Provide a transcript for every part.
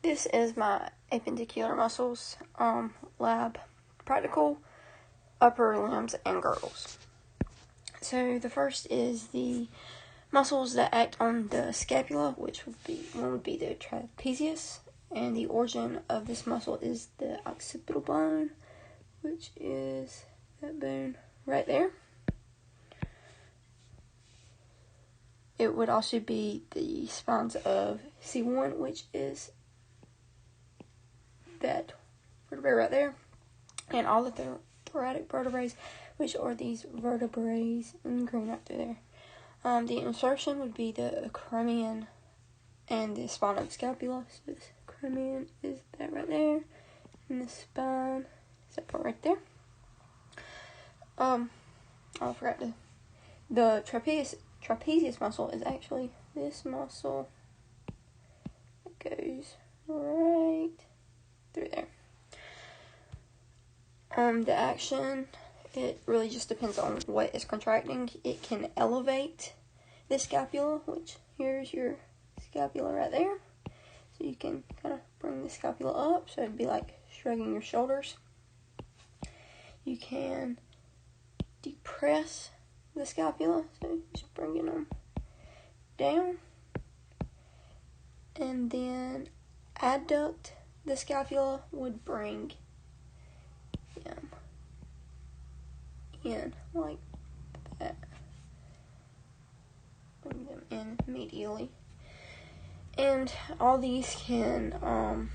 This is my appendicular muscles, lab practical, upper limbs, and girdles. So the first is the muscles that act on the scapula, which would be the trapezius, and the origin of this muscle is the occipital bone, which is that bone right there. It would also be the spines of C1, which is that vertebrae right there, and all of the thoracic vertebrae, which are these vertebrae in green right through there. The insertion would be the acromion and the spine of the scapula. So this acromion is that right there, and the spine is that part right there. I forgot the trapezius muscle is actually this muscle that goes right through there. The action, it really just depends on what is contracting. It can elevate the scapula, which here's your scapula right there. So you can kind of bring the scapula up, so it'd be like shrugging your shoulders. You can depress the scapula, so just bringing them down. And then adduct the scapula would bring them in like that. Bring them in medially. And all these can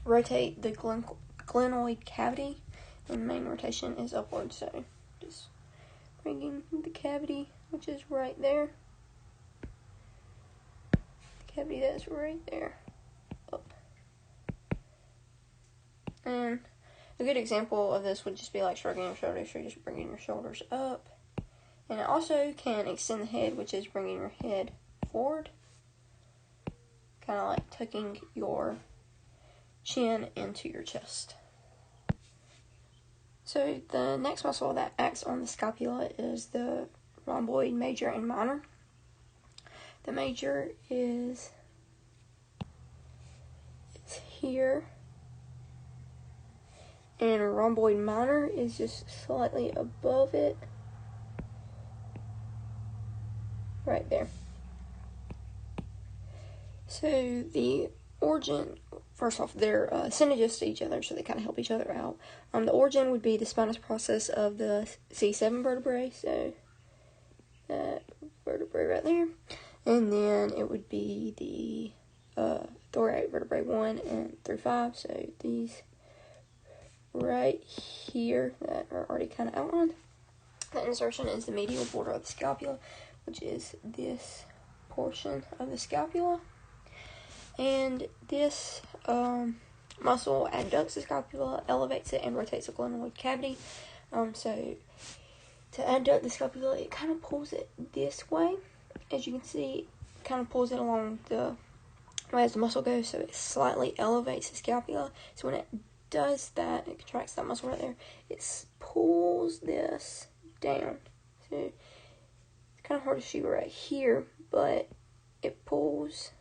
rotate the glenoid cavity, and the main rotation is upward, so just bringing the cavity, which is right there, the cavity that's right there, up. And a good example of this would just be like shrugging your shoulders, so you're just bringing your shoulders up. And it also can extend the head, which is bringing your head forward, kind of like tucking your chin into your chest. So the next muscle that acts on the scapula is the rhomboid major and minor. The major is here, and rhomboid minor is just slightly above it, right there. So the origin, first off, they're synergist to each other, so they kind of help each other out. The origin would be the spinous process of the C7 vertebrae, so that vertebrae right there. And then it would be the thoracic vertebrae 1 and through 5, so these right here that are already kind of outlined. The insertion is the medial border of the scapula, which is this portion of the scapula. And this muscle adducts the scapula, elevates it, and rotates the glenoid cavity. So to adduct the scapula, it kind of pulls it this way. As you can see, it kind of pulls it along the way as the muscle goes, so it slightly elevates the scapula. So when it does that, it contracts that muscle right there. It pulls this down. So it's kind of hard to see right here, but it pulls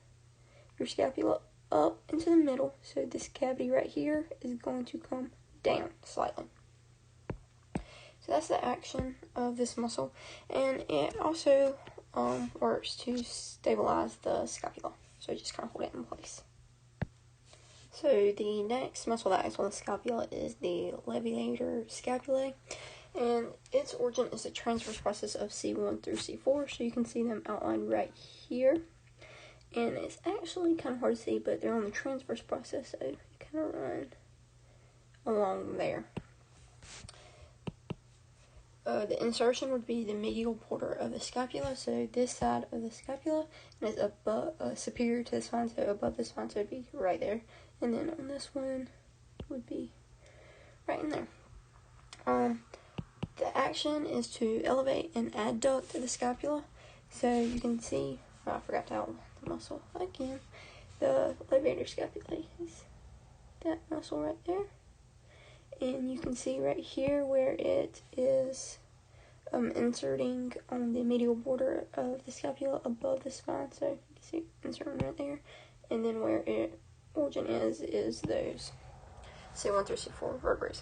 your scapula up into the middle, so this cavity right here is going to come down slightly. So that's the action of this muscle, and it also works to stabilize the scapula, so just kind of hold it in place. So the next muscle that acts on the scapula is the levator scapulae, and its origin is the transverse process of C1 through C4, so you can see them outlined right here. And it's actually kind of hard to see, but they're on the transverse process, so you kind of run along there. The insertion would be the medial border of the scapula, so this side of the scapula, and it's above, superior to the spine, so above the spine, so it'd be right there. And then on this one would be right in there. The action is to elevate and adduct the scapula, so you can see, I forgot to outline the muscle again. The levator scapulae is that muscle right there. And you can see right here where it is inserting on the medial border of the scapula above the spine. So you can see inserting right there. and then where it origin is those C1 through C4 vertebrae.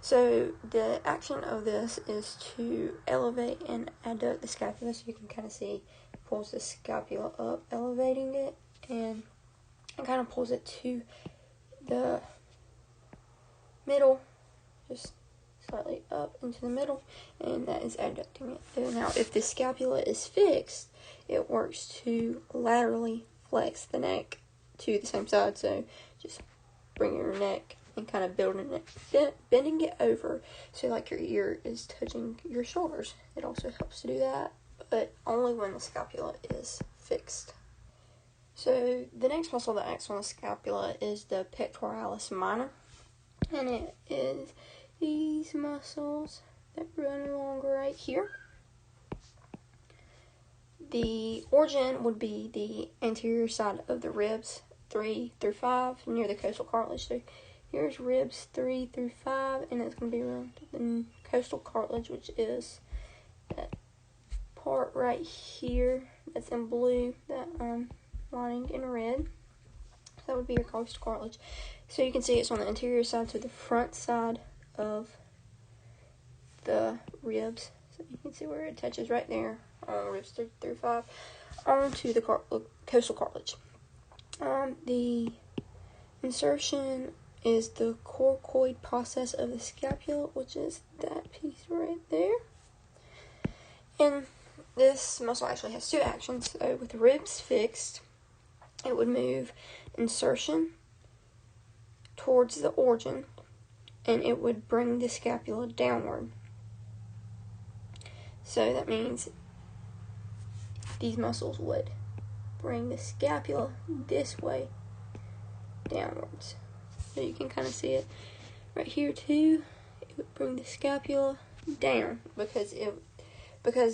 So the action of this is to elevate and adduct the scapula. So you can kind of see it pulls the scapula up, elevating it, and it kind of pulls it to the middle, just slightly up into the middle, and that is adducting it. Now, if the scapula is fixed, it works to laterally flex the neck to the same side. So just bring your neck and kind of bending it over so like your ear is touching your shoulders. It also helps to do that, but only when the scapula is fixed. So the next muscle that acts on the scapula is the pectoralis minor, and it is these muscles that run along right here. The origin would be the anterior side of the ribs 3 through 5 near the costal cartilage. So here's ribs 3 through 5, and it's going to be around the costal cartilage, which is that part right here that's in blue, that lining in red. That would be your costal cartilage. So you can see it's on the anterior side, so the front side of the ribs. So you can see where it touches right there on ribs 3 through 5 onto the coastal cartilage. The insertion is the coracoid process of the scapula, which is that piece right there. And this muscle actually has two actions. So with the ribs fixed, it would move insertion towards the origin, and it would bring the scapula downward. So that means these muscles would bring the scapula this way downwards. So you can kind of see it right here too. It would bring the scapula down because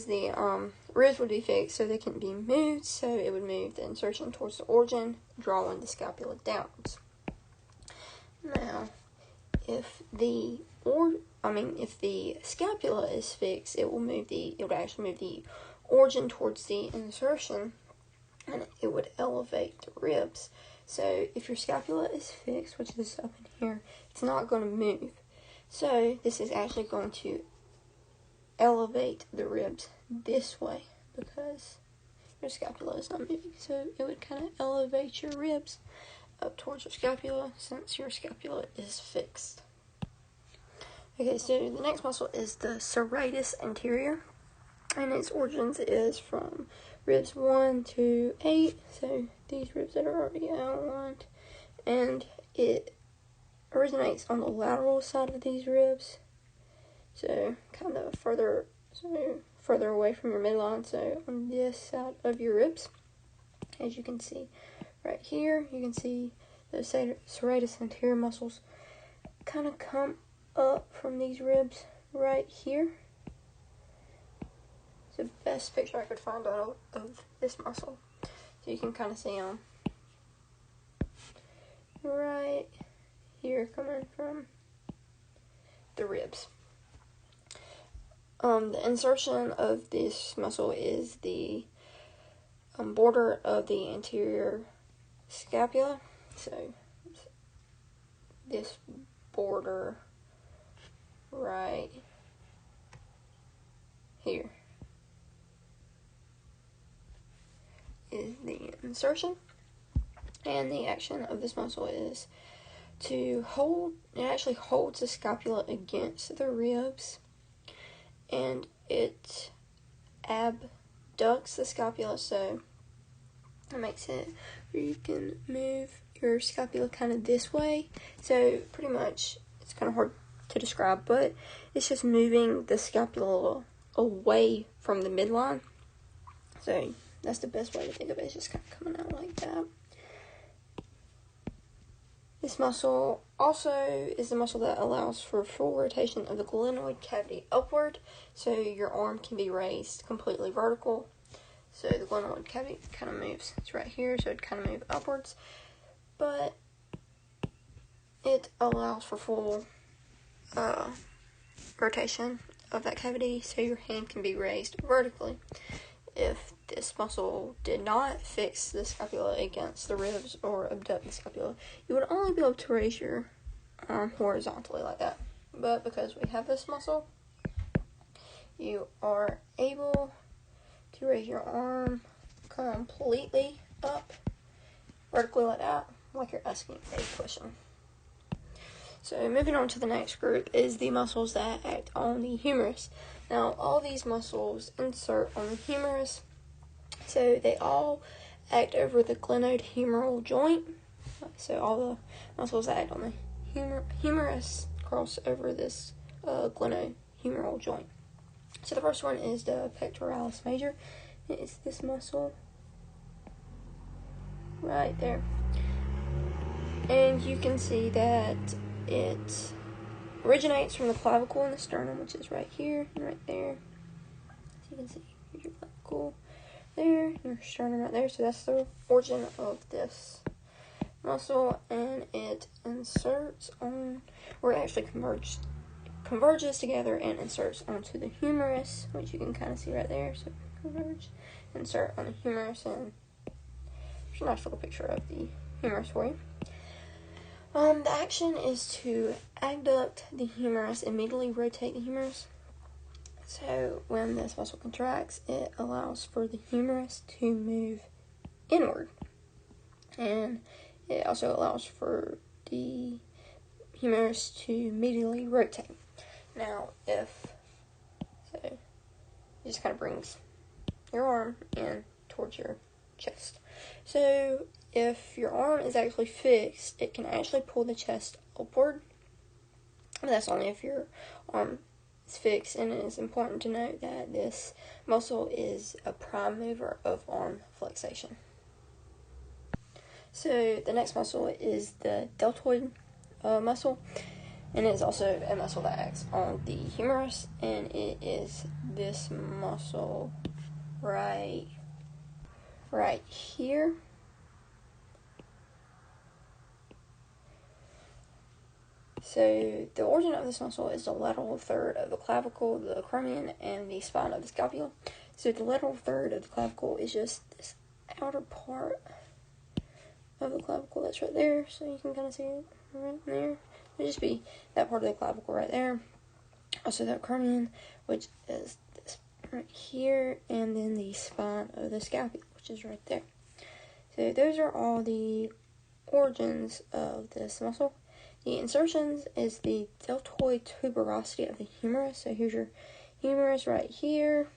the ribs would be fixed, so they couldn't be moved. So it would move the insertion towards the origin, drawing the scapula downwards. Now, if the scapula is fixed, it would actually move the origin towards the insertion, and it would elevate the ribs. So if your scapula is fixed, which is up in here, it's not going to move. So this is actually going to elevate the ribs this way because your scapula is not moving. So it would kind of elevate your ribs up towards your scapula since your scapula is fixed. Okay, so the next muscle is the serratus anterior, and its origins is from ribs 1 to 8, so these ribs that are already outlined, and it originates on the lateral side of these ribs, so kind of further away from your midline, so on this side of your ribs. As you can see right here, you can see the serratus anterior muscles kind of come up from these ribs right here. It's the best picture I could find out of this muscle. So you can kind of see them right here coming from the ribs. The insertion of this muscle is the border of the anterior scapula. So this border right here is the insertion, and the action of this muscle is to hold. It actually holds the scapula against the ribs, and it abducts the scapula, so it makes it where you can move your scapula kind of this way. So pretty much, it's kind of hard to describe, but it's just moving the scapula away from the midline. So that's the best way to think of it. It's just kind of coming out like that. This muscle also is the muscle that allows for full rotation of the glenoid cavity upward, so your arm can be raised completely vertical. So the glenoid cavity kind of moves. It's right here, so it kind of moves upwards, but it allows for full rotation of that cavity, so your hand can be raised vertically. if this muscle did not fix the scapula against the ribs or abduct the scapula, you would only be able to raise your arm horizontally like that. But because we have this muscle, you are able to raise your arm completely up, vertically like that, like you're asking a question. So moving on to the next group is the muscles that act on the humerus. Now, all these muscles insert on the humerus, so they all act over the glenohumeral joint. So all the muscles that act on the humerus cross over this glenohumeral joint. So the first one is the pectoralis major. It's this muscle right there. And you can see that it originates from the clavicle in the sternum, which is right here and right there. So you can see here's your clavicle there, your sternum right there. So that's the origin of this muscle, and it inserts on, or it actually converges together and inserts onto the humerus, which you can kind of see right there. So converge, insert on the humerus, and there's a nice little picture of the humerus for you. The action is to abduct the humerus, immediately rotate the humerus. So when this muscle contracts, it allows for the humerus to move inward. And it also allows for the humerus to immediately rotate. Now, it just kind of brings your arm in towards your chest. So if your arm is actually fixed, it can actually pull the chest upward. But that's only if your arm is fixed, and it is important to note that this muscle is a prime mover of arm flexation. So the next muscle is the deltoid muscle, and it is also a muscle that acts on the humerus, and it is this muscle right here. So the origin of this muscle is the lateral third of the clavicle, the acromion, and the spine of the scapula. So the lateral third of the clavicle is just this outer part of the clavicle that's right there. So you can kind of see it right there. It'll just be that part of the clavicle right there. Also the acromion, which is this right here, and then the spine of the scapula, which is right there. So those are all the origins of this muscle. The insertions is the deltoid tuberosity of the humerus. So here's your humerus right here.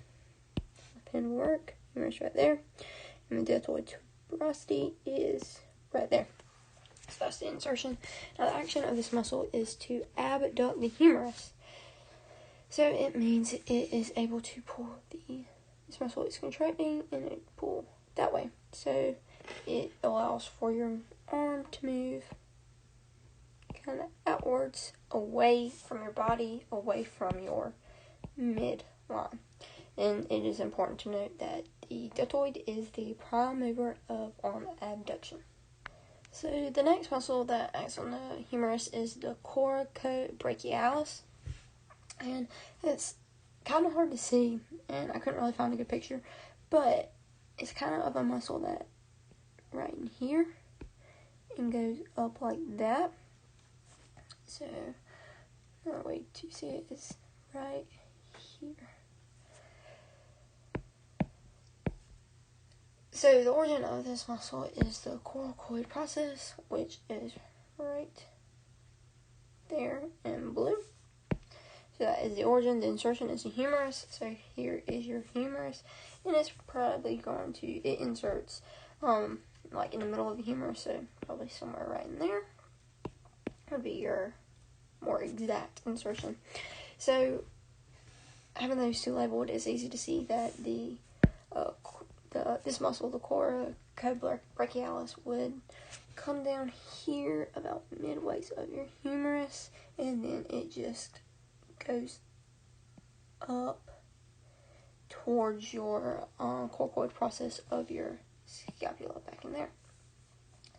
My pen will work. Humerus right there. And the deltoid tuberosity is right there. So that's the insertion. Now the action of this muscle is to abduct the humerus. So it means it is able to pull this muscle is contracting, and it pull that way. So it allows for your arm to move kind of outwards, away from your body, away from your midline. And it is important to note that the deltoid is the prime mover of arm abduction. So the next muscle that acts on the humerus is the coracobrachialis, and it's kind of hard to see, and I couldn't really find a good picture, but it's kind of a muscle that right in here and goes up like that. So another way to see it is right here. So the origin of this muscle is the coracoid process, which is right there in blue. So that is the origin. The insertion is the humerus. So here is your humerus, and it's probably going to, it inserts like in the middle of the humerus, so probably somewhere right in there would be your more exact insertion. So having those two labeled, it's easy to see that this muscle, the coracobrachialis, would come down here about midway of your humerus, and then it just goes up towards your coracoid process of your scapula back in there.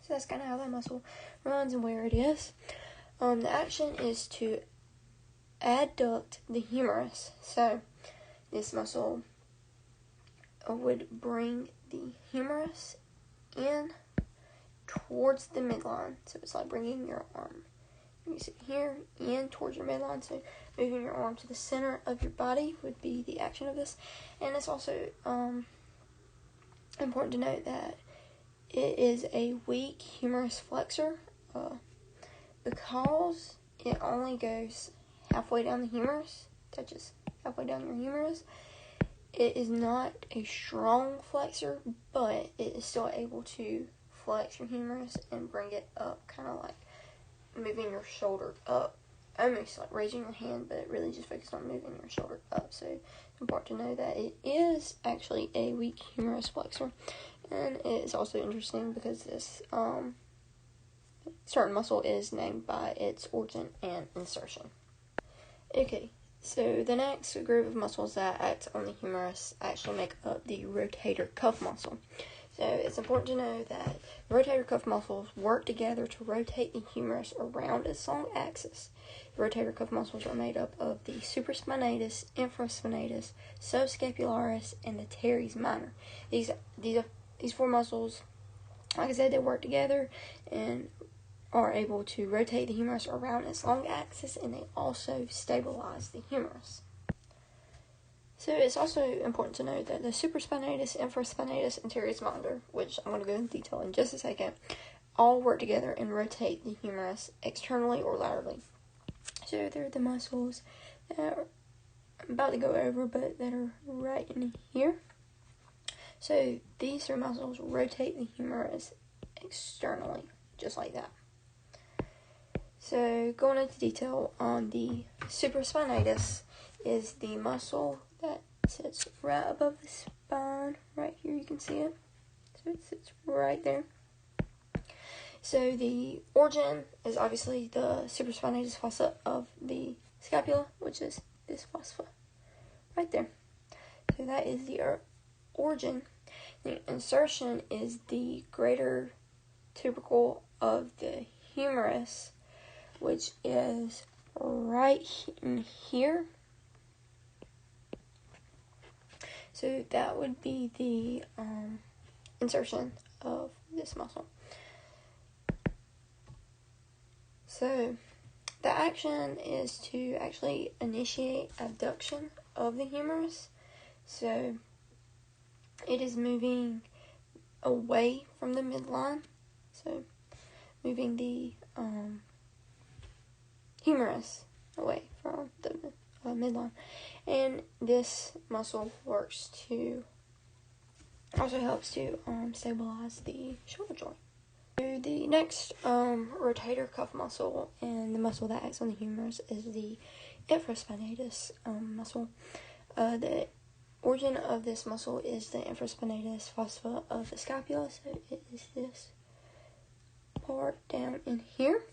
So that's kind of how that muscle runs and where it is. The action is to adduct the humerus. So this muscle would bring the humerus in towards the midline. So it's like bringing your arm, you see here, in towards your midline. So moving your arm to the center of your body would be the action of this. And it's also important to note that it is a weak humerus flexor because it only goes halfway down the humerus, touches halfway down your humerus. It is not a strong flexor, but it is still able to flex your humerus and bring it up, kind of like moving your shoulder up, almost like raising your hand, but really just focused on moving your shoulder up. So it's important to know that it is actually a weak humerus flexor. And it is also interesting because this certain muscle is named by its origin and insertion. Okay, so the next group of muscles that act on the humerus actually make up the rotator cuff muscle. So it's important to know that the rotator cuff muscles work together to rotate the humerus around its long axis. The rotator cuff muscles are made up of the supraspinatus, infraspinatus, subscapularis, and the teres minor. These four muscles, like I said, they work together and are able to rotate the humerus around its long axis, and they also stabilize the humerus. So it's also important to note that the supraspinatus, infraspinatus, and teres minor, which I'm going to go into detail in just a second, all work together and rotate the humerus externally or laterally. So they're the muscles that I'm about to go over, but that are right in here. So these three muscles rotate the humerus externally, just like that. So going into detail on the supraspinatus is the muscle that sits right above the spine. Right here you can see it. So it sits right there. So the origin is obviously the supraspinatus fossa of the scapula, which is this fossa right there. So that is the origin. The insertion is the greater tubercle of the humerus, which is right in here. So that would be the insertion of this muscle. So the action is to actually initiate abduction of the humerus. So it is moving away from the midline. So moving the humerus away from the midline. And this muscle also helps to stabilize the shoulder joint. So the next rotator cuff muscle and the muscle that acts on the humerus is the infraspinatus muscle. The origin of this muscle is the infraspinatus fossa of the scapula. So it is this part down in here.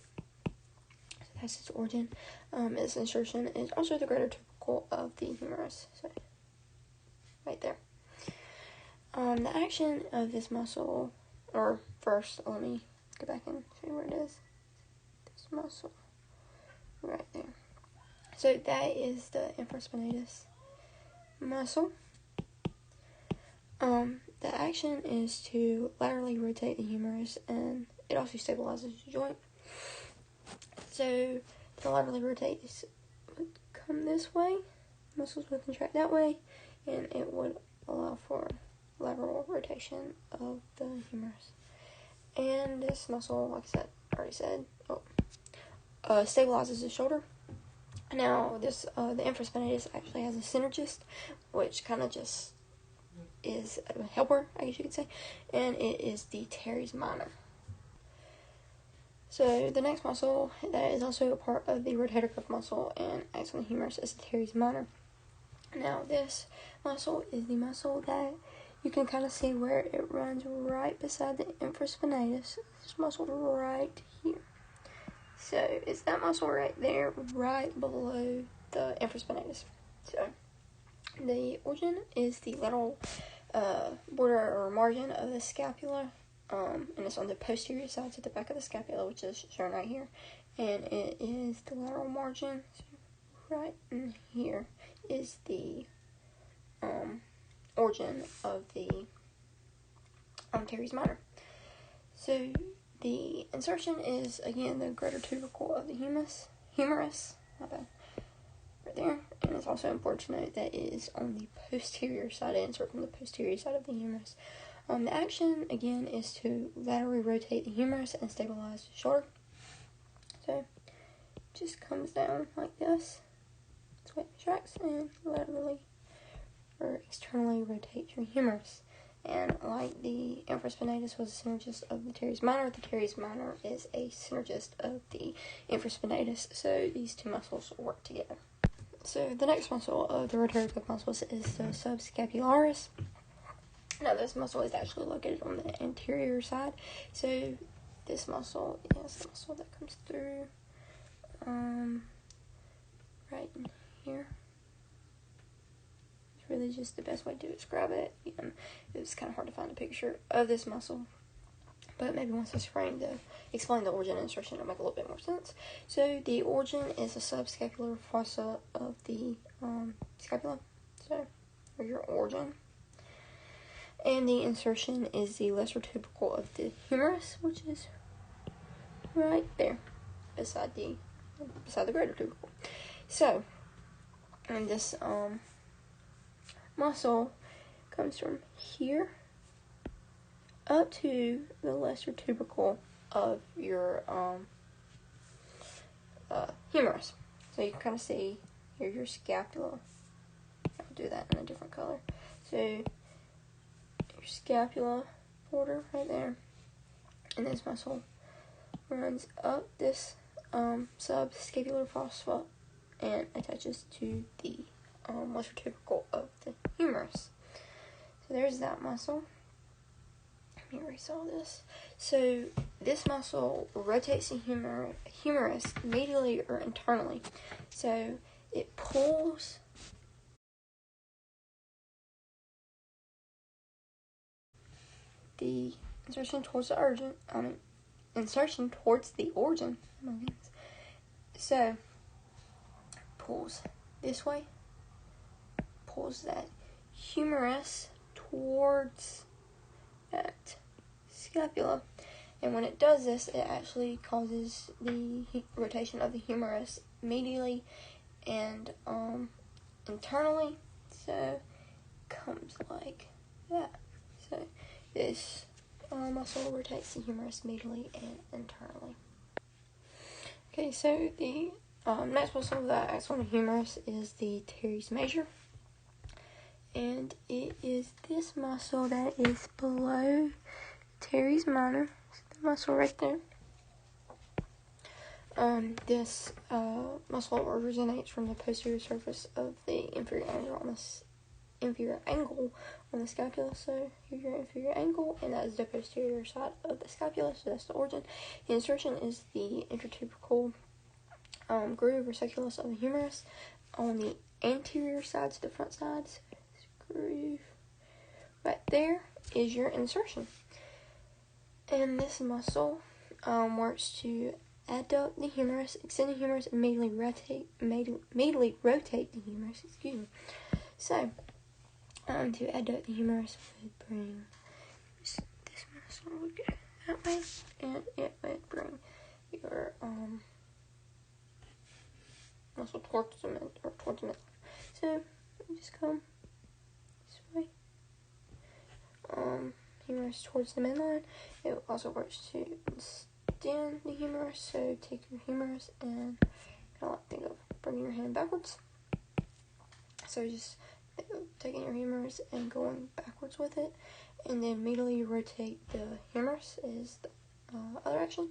So that's its origin. Its insertion is also the greater tubercle of the humerus. So right there. The action of this muscle, or first, let me go back and show you where it is. This muscle, right there. So that is the infraspinatus muscle. The action is to laterally rotate the humerus, and it also stabilizes the joint. So to laterally rotate, this would come this way, muscles would contract that way, and it would allow for lateral rotation of the humerus. And this muscle, like I already said, stabilizes the shoulder. Now, this the infraspinatus actually has a synergist, which kind of just is a helper, I guess you could say, and it is the teres minor. So the next muscle that is also a part of the rotator cuff muscle and acts on the humerus is the teres minor. Now, this muscle is the muscle that you can kind of see where it runs right beside the infraspinatus. This muscle right here. So it's that muscle right there, right below the infraspinatus. So the origin is the lateral border or margin of the scapula, and it's on the posterior sides of the back of the scapula, which is shown right here. And it is the lateral margin. So right in here is the origin of the teres minor. So the insertion is, again, the greater tubercle of the humerus, right there, and it's also important to note that it is on the posterior side. I insert from the posterior side of the humerus. The action, again, is to laterally rotate the humerus and stabilize the shoulder. So it just comes down like this. That's what it tracks, and laterally or externally rotate your humerus. And like the infraspinatus was a synergist of the teres minor, the teres minor is a synergist of the infraspinatus. So these two muscles work together. So the next muscle of the rotary cuff muscles is the subscapularis. Now this muscle is actually located on the anterior side. So this muscle is the muscle that comes through right in here. It's really just the best way to describe it. It's kind of hard to find a picture of this muscle, but maybe once I explain the origin and insertion, it'll make a little bit more sense. So the origin is the subscapular fossa of the scapula, so or your origin. And the insertion is the lesser tubercle of the humerus, which is right there, beside the greater tubercle. So, and this muscle comes from here up to the lesser tubercle of your humerus. So you can kind of see here your scapula. I'll do that in a different color. So your scapula border right there, and this muscle runs up this subscapular fossa and attaches to the lesser tubercle of the humerus. So there's that muscle. Let me erase all this. So this muscle rotates the humerus medially or internally. So it pulls the insertion towards the origin. Insertion towards the origin. Oh my goodness. So pulls this way. Pulls that humerus towards that scapula, and when it does this, it actually causes the rotation of the humerus medially and internally. So it comes like that. So this muscle rotates the humerus medially and internally. Okay, so the next muscle that acts on the humerus is the teres major. And it is this muscle that is below teres minor. It's the muscle right there. This muscle originates from the posterior surface of the inferior angle on the scapula. So here's your inferior angle, and that is the posterior side of the scapula. So that's the origin. The insertion is the intertubercle groove or sulcus of the humerus on the anterior side to the front sides. Groove right there is your insertion, and this muscle works to adduct the humerus, extend the humerus, and medially rotate the humerus. Excuse me. So to adduct the humerus would bring this muscle would go that way, and it would bring your muscle towards the middle. So just come way. Humerus towards the midline. It also works to extend the humerus. So take your humerus and kind of think of bringing your hand backwards. So just taking your humerus and going backwards with it, and then immediately rotate the humerus is the other action.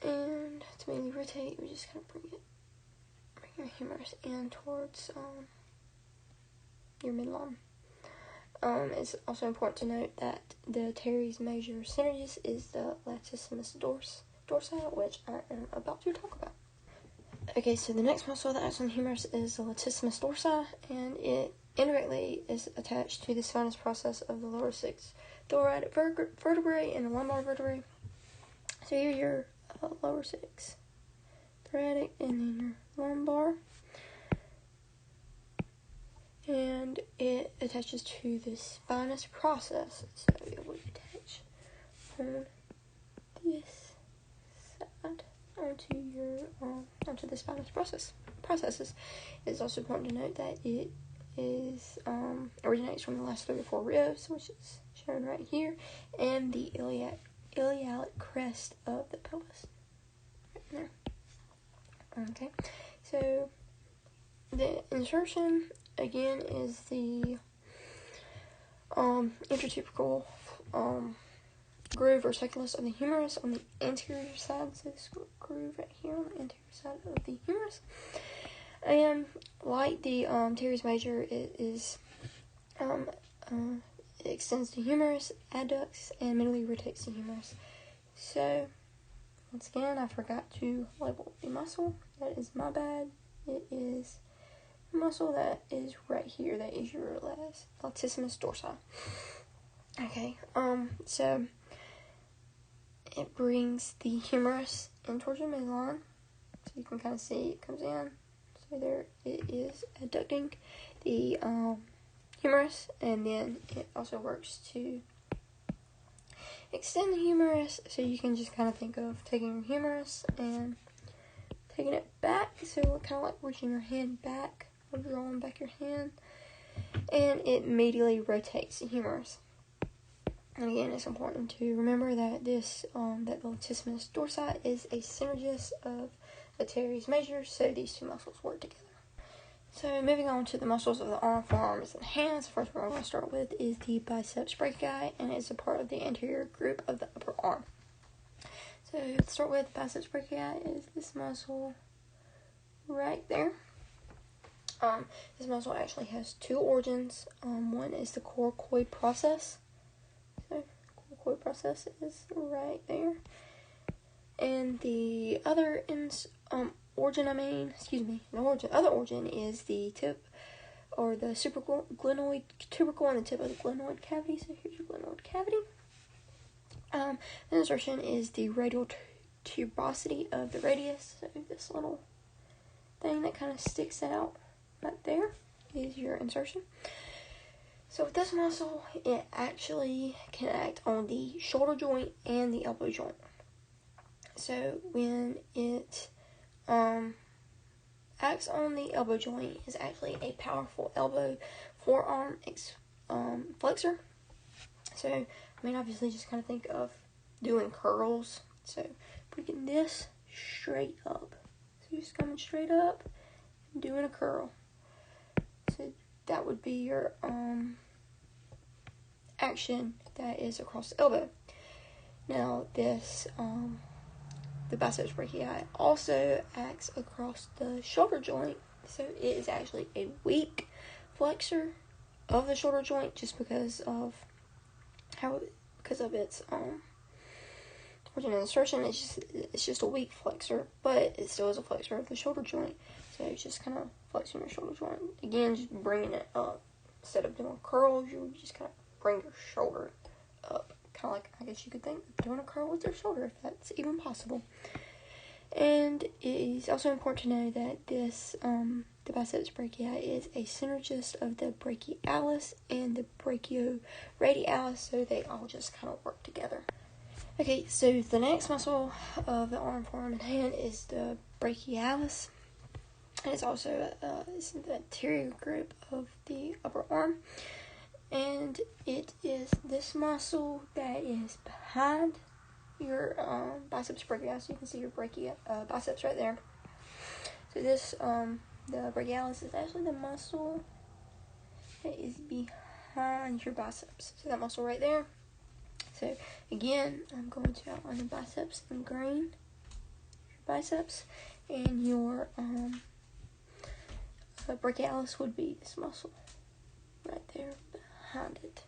And to immediately rotate, we just kind of bring your humerus in towards your midline. It's also important to note that the teres major synergist is the latissimus dorsi, which I am about to talk about. Okay, so the next muscle that acts on the humerus is the latissimus dorsi, and it indirectly is attached to the spinous process of the lower six thoracic vertebrae and the lumbar vertebrae. So here your lower six thoracic and then your lumbar. and it attaches to the spinous process. So it would attach on this side onto the spinous processes. It's also important to note that it is originates from the last 3 or 4 ribs, which is shown right here, and the iliac crest of the pelvis right there. Okay, so the insertion again is the intertubercle groove or sulcus of the humerus on the anterior side. So this groove right here on the anterior side of the humerus. And like the teres major, it is it extends the humerus, adducts, and medially rotates the humerus. So once again, I forgot to label the muscle. That is my bad. It is the muscle that is right here. That is your latissimus dorsi. Okay. So it brings the humerus in towards your midline. So you can kind of see it comes in. So there it is adducting the humerus, and then it also works to extend the humerus. So you can just kind of think of taking your humerus and taking it back. So kind of like reaching your hand back or drawing back your hand, and it medially rotates the humerus. And again, it's important to remember that this that the latissimus dorsi is a synergist of the teres major, so these two muscles work together. So moving on to the muscles of the arm, forearms, and hands. First one I'm going to start with is the biceps brachii, and it's a part of the anterior group of the upper arm. So let's start with biceps brachii is this muscle right there. This muscle actually has 2 organs. One is the coracoid process. So coracoid process is right there. And the other other organ is the tip or the supraglenoid tubercle on the tip of the glenoid cavity. So here's your glenoid cavity. The insertion is the radial tuberosity of the radius. So this little thing that kind of sticks out right there is your insertion. So with this muscle, it actually can act on the shoulder joint and the elbow joint. So when it acts on the elbow joint, is actually a powerful elbow forearm flexor. So I mean, obviously, just kind of think of doing curls. So bringing this straight up. So you're just coming straight up and doing a curl. So that would be your action that is across the elbow. Now this the biceps brachii also acts across the shoulder joint, so it is actually a weak flexor of the shoulder joint just because of its origin and insertion. It's just a weak flexor, but it still is a flexor of the shoulder joint. So it's just kind of flexing your shoulder joint. Again, just bringing it up. Instead of doing curls, you just kind of bring your shoulder up. Kind of like, I guess you could think, doing a curl with your shoulder, if that's even possible. And it is also important to know that this, the biceps brachii is a synergist of the brachialis and the brachioradialis, so they all just kind of work together. Okay, so the next muscle of the arm, forearm, and hand is the brachialis. And it's also it's in the anterior group of the upper arm. And it is this muscle that is behind your biceps brachii. So you can see your biceps right there. So this, the brachialis is actually the muscle that is behind your biceps. So that muscle right there. So again, I'm going to outline the biceps in green. Your biceps, and your brachialis would be this muscle right there behind it.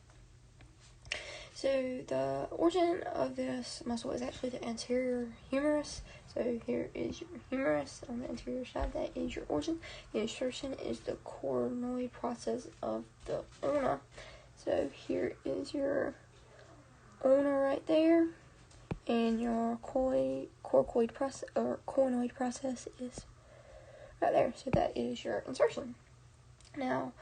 So the origin of this muscle is actually the anterior humerus. So here is your humerus on the anterior side. That is your origin. The insertion is the coronoid process of the ulna. So here is your ulna right there, and your coracoid process or coronoid process is right there. So that is your insertion. Now,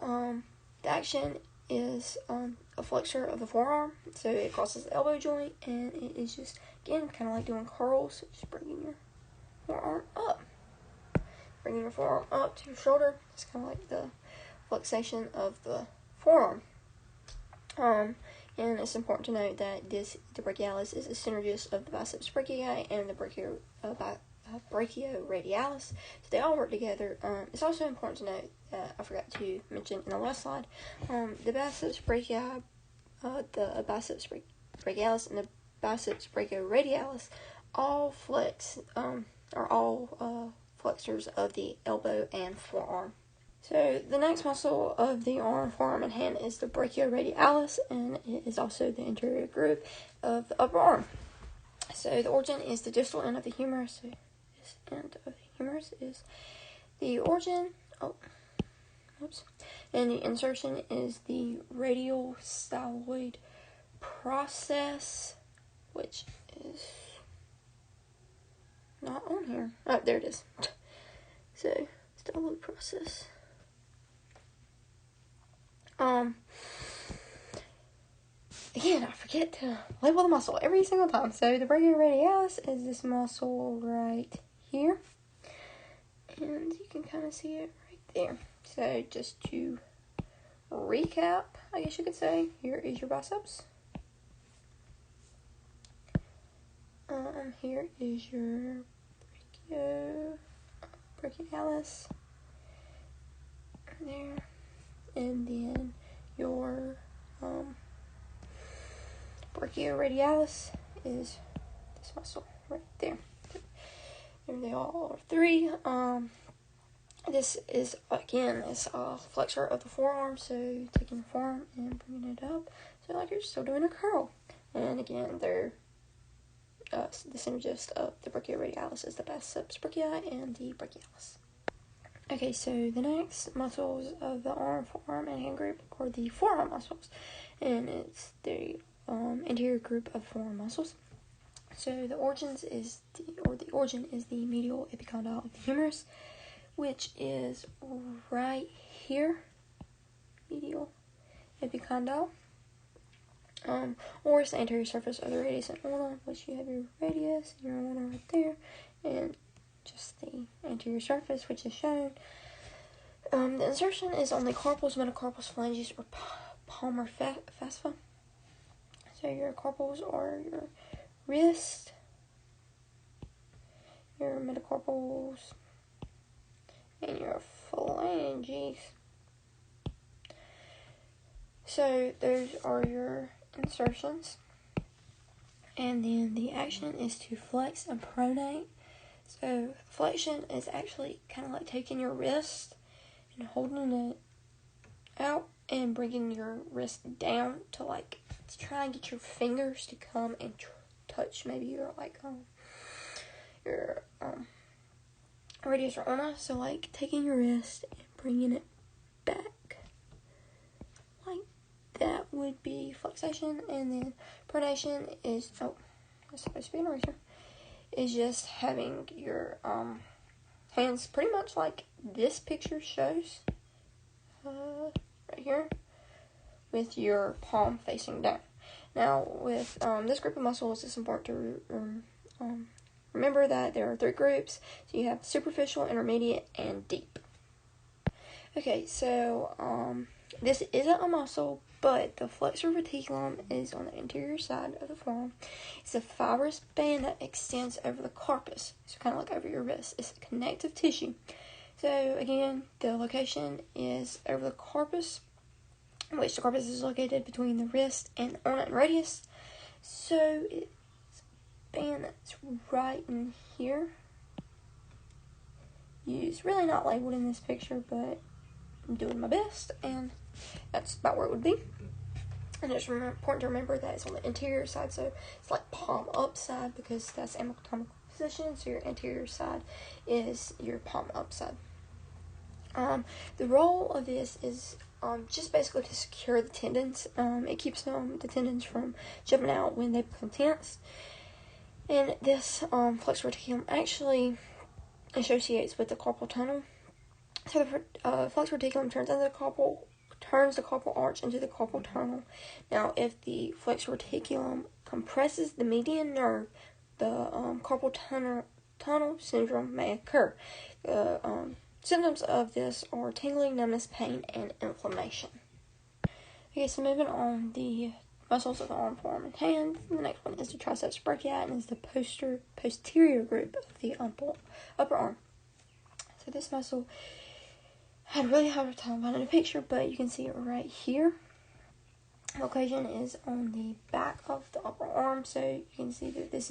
The action is a flexor of the forearm, so it crosses the elbow joint, and it is just, again, kind of like doing curls, just bringing your forearm up. Bringing your forearm up to your shoulder. It's kind of like the flexation of the forearm. And it's important to note that the brachialis is a synergist of the biceps brachii and the brachioradialis. So they all work together. It's also important to note that I forgot to mention in the last slide, the biceps brachii, the biceps brachialis and the biceps brachioradialis all flex, are all flexors of the elbow and forearm. So the next muscle of the arm, forearm, and hand is the brachioradialis, and it is also the anterior group of the upper arm. So the origin is the distal end of the humerus. So this end of the humerus is the origin. And the insertion is the radial styloid process, which is not on here. Oh, there it is. So styloid process. Again, I forget to label the muscle every single time. So the brachioradialis is this muscle right here. And you can kind of see it right there. So just to recap, I guess you could say, here is your biceps. Here is your brachialis. There. And then your brachioradialis is this muscle right there. There they all are three. This is, again, it's a flexor of the forearm, so taking the forearm and bringing it up, so like you're still doing a curl. And again, they're the synergist of the brachioradialis is the biceps brachii and the brachialis. Okay, so the next muscles of the arm, forearm, and hand group are the forearm muscles, and it's the anterior group of forearm muscles. So the origin is the medial epicondyle of the humerus, which is right here, medial epicondyle, or it's the anterior surface of the radius and ulna, which you have your radius and your ulna right there, and just the anterior surface, which is shown. The insertion is on the carpals, metacarpals, phalanges, or palmar fascia. So your carpals are your wrist, your metacarpals, and your phalanges. So those are your insertions. And then the action is to flex and pronate. So flexion is actually kind of like taking your wrist and holding it out and bringing your wrist down to like try and get your fingers to come and touch maybe your radius or ulna. So like taking your wrist and bringing it back like that would be flexation. And then pronation is that's supposed to be an eraser. Is just having your hands pretty much like this picture shows right here, with your palm facing down. Now with this group of muscles, it's important to remember that there are three groups. So you have superficial, intermediate, and deep. Okay, so this isn't a muscle, but the flexor reticulum is on the anterior side of the forearm. It's a fibrous band that extends over the carpus, so kind of like over your wrist. It's a connective tissue. So again, the location is over the carpus, which the carpus is located between the wrist and ulna and radius. So it's a band that's right in here. It's really not labeled in this picture, but I'm doing my best, and that's about where it would be. And it's important to remember that it's on the anterior side, so it's like palm up side because that's anatomical position. So your anterior side is your palm up side. The role of this is just basically to secure the tendons. It keeps the tendons from jumping out when they become tense. And this flexor reticulum actually associates with the carpal tunnel, So the flex reticulum turns the carpal arch into the carpal tunnel. Now, if the flex reticulum compresses the median nerve, the carpal tunnel syndrome may occur. The symptoms of this are tingling, numbness, pain, and inflammation. Okay, so moving on, the muscles of the arm, forearm, and hand. The next one is the triceps brachii, and is the posterior group of the upper arm. So this muscle, I had a really hard time finding a picture, but you can see it right here. Location is on the back of the upper arm, so you can see that this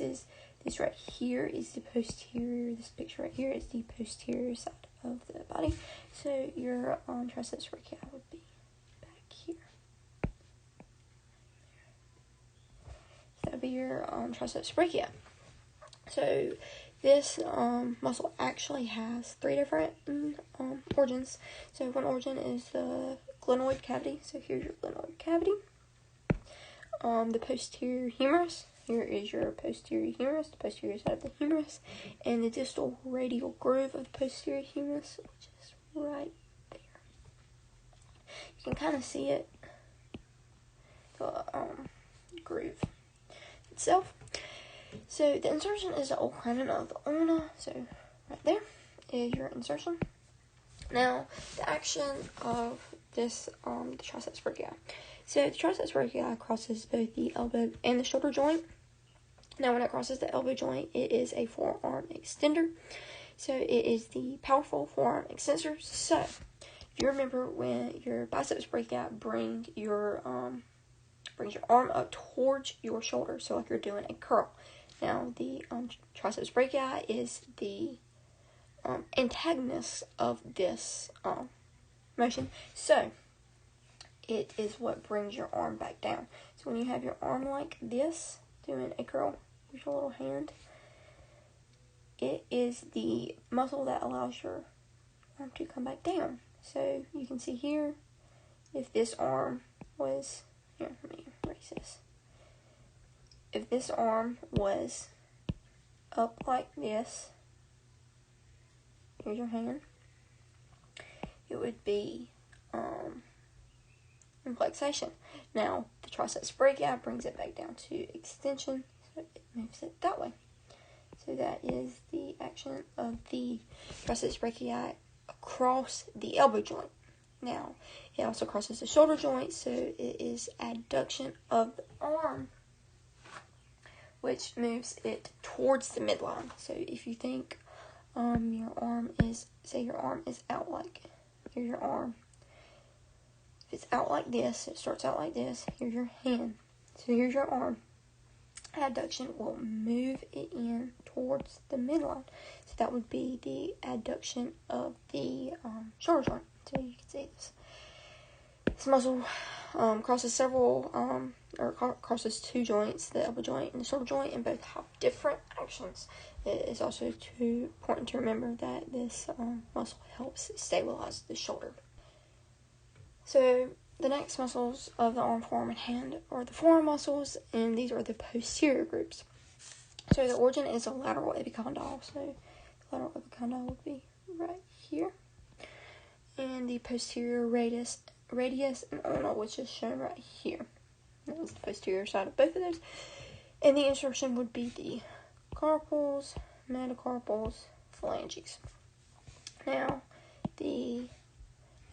right here is the posterior. This picture right here is the posterior side of the body. So your triceps brachii would be back here. That would be your triceps brachii. So this muscle actually has 3 different organs. So one organ is the glenoid cavity. So here's your glenoid cavity. The posterior humerus. Here is your posterior humerus, the posterior side of the humerus, and the distal radial groove of the posterior humerus, which is right there. You can kind of see it, the groove itself. So the insertion is the olecranon of the ulna. So right there is your insertion. Now the action of this the triceps brachii. So the triceps brachii crosses both the elbow and the shoulder joint. Now when it crosses the elbow joint, it is a forearm extender. So it is the powerful forearm extensor. So if you remember when your biceps brachii brings your arm up towards your shoulder, so like you're doing a curl. Now the triceps brachii is the antagonist of this motion. So it is what brings your arm back down. So when you have your arm like this, doing a curl with your little hand, it is the muscle that allows your arm to come back down. So you can see here, if this arm was, here, let me erase this. If this arm was up like this, here's your hand, it would be in flexation. Now, the triceps brachii brings it back down to extension, so it moves it that way. So that is the action of the triceps brachii across the elbow joint. Now, it also crosses the shoulder joint, so it is adduction of the arm, which moves it towards the midline. So if you think your arm is, say your arm is out like, here's your arm. If it's out like this, it starts out like this, here's your hand. So here's your arm. Adduction will move it in towards the midline. So that would be the adduction of the shoulder joint. So you can see this. This muscle crosses crosses 2 joints, the elbow joint and the shoulder joint, and both have different actions. It is also important to remember that this muscle helps stabilize the shoulder. So the next muscles of the arm, forearm, and hand are the forearm muscles, and these are the posterior groups. So the origin is a lateral epicondyle. So the lateral epicondyle would be right here, and the posterior radius and ulna, which is shown right here. That is the posterior side of both of those. And the insertion would be the carpals, metacarpals, phalanges. Now, the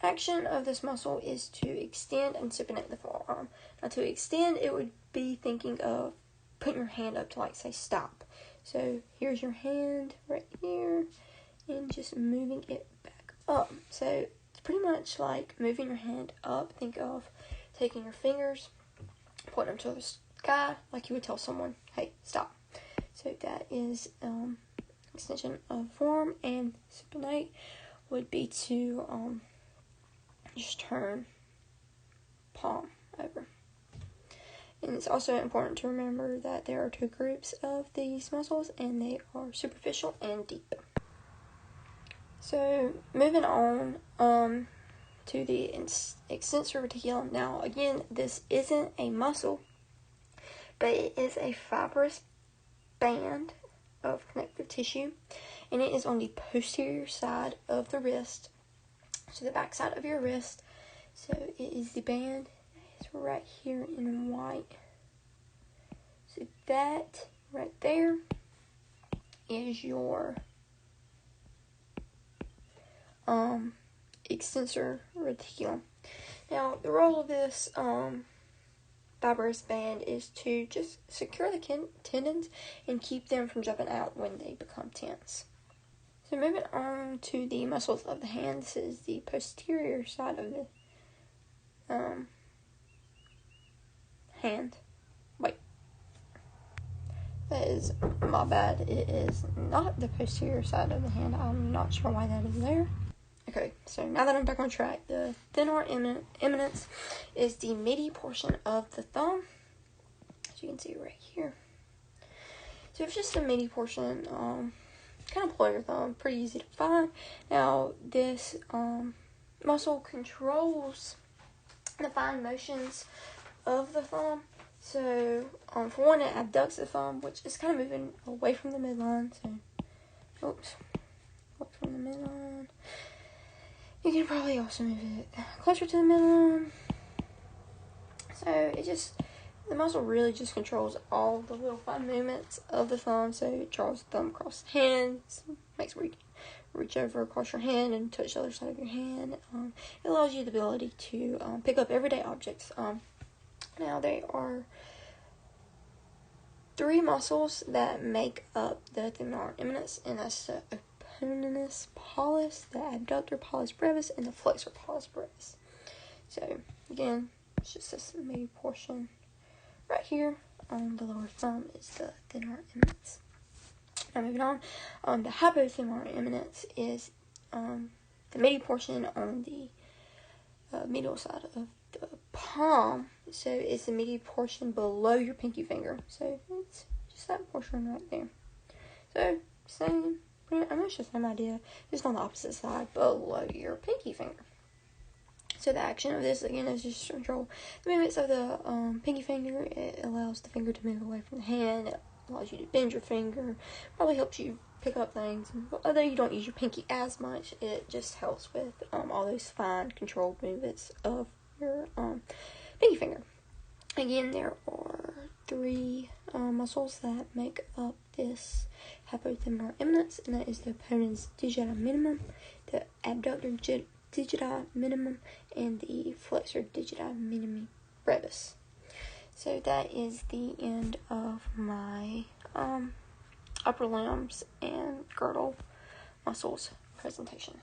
action of this muscle is to extend and supinate the forearm. Now, to extend, it would be thinking of putting your hand up to, like, say, stop. So here's your hand right here, and just moving it back up. So it's pretty much like moving your hand up. Think of taking your fingers, pointing them to the sky, like you would tell someone, hey, stop. So that is extension of forearm, and supinate would be to just turn palm over. And it's also important to remember that there are 2 groups of these muscles, and they are superficial and deep. So moving on to the extensor reticulum. Now again, this isn't a muscle, but it is a fibrous band of connective tissue, and it is on the posterior side of the wrist. to the back side of your wrist. So it is the band that is right here in white. So that right there is your extensor reticulum. Now, the role of this fibrous band is to just secure the tendons and keep them from jumping out when they become tense. So moving on to the muscles of the hand, this is the posterior side of the hand. Wait. That is my bad. It is not the posterior side of the hand. I'm not sure why that is there. Okay, so now that I'm back on track, the thenar eminence is the midi portion of the thumb, as you can see right here. So it's just the midi portion, kind of pull your thumb, pretty easy to find. Now, this muscle controls the fine motions of the thumb. So, for one, it abducts the thumb, which is kind of moving away from the midline. So, oops, away from the midline. You can probably also move it closer to the midline. So, the muscle really just controls all the little fine movements of the thumb. So, it draws the thumb across the hand, makes where you can reach over across your hand and touch the other side of your hand. It allows you the ability to pick up everyday objects. Now, there are 3 muscles that make up the thenar eminence, and that's the opponentis pollis, the abductor pollis brevis, and the flexor pollis brevis. So, again, it's just this midi portion right here on the lower thumb is the thenar eminence. Now, moving on, the hypothenar eminence is the midi portion on the medial side of the palm. So it's the midi portion below your pinky finger. So it's just that portion right there. So pretty much the same idea, just on the opposite side below your pinky finger. So the action of this, again, is just to control the movements of the pinky finger. It allows the finger to move away from the hand. It allows you to bend your finger. Probably helps you pick up things. Although you don't use your pinky as much, it just helps with all those fine controlled movements of your pinky finger. Again, there are 3 muscles that make up this hypothenar eminence, and that is the opponens digiti minimum, the abductor digiti minimum, and the flexor digiti minimi brevis. So that is the end of my upper limbs and girdle muscles presentation.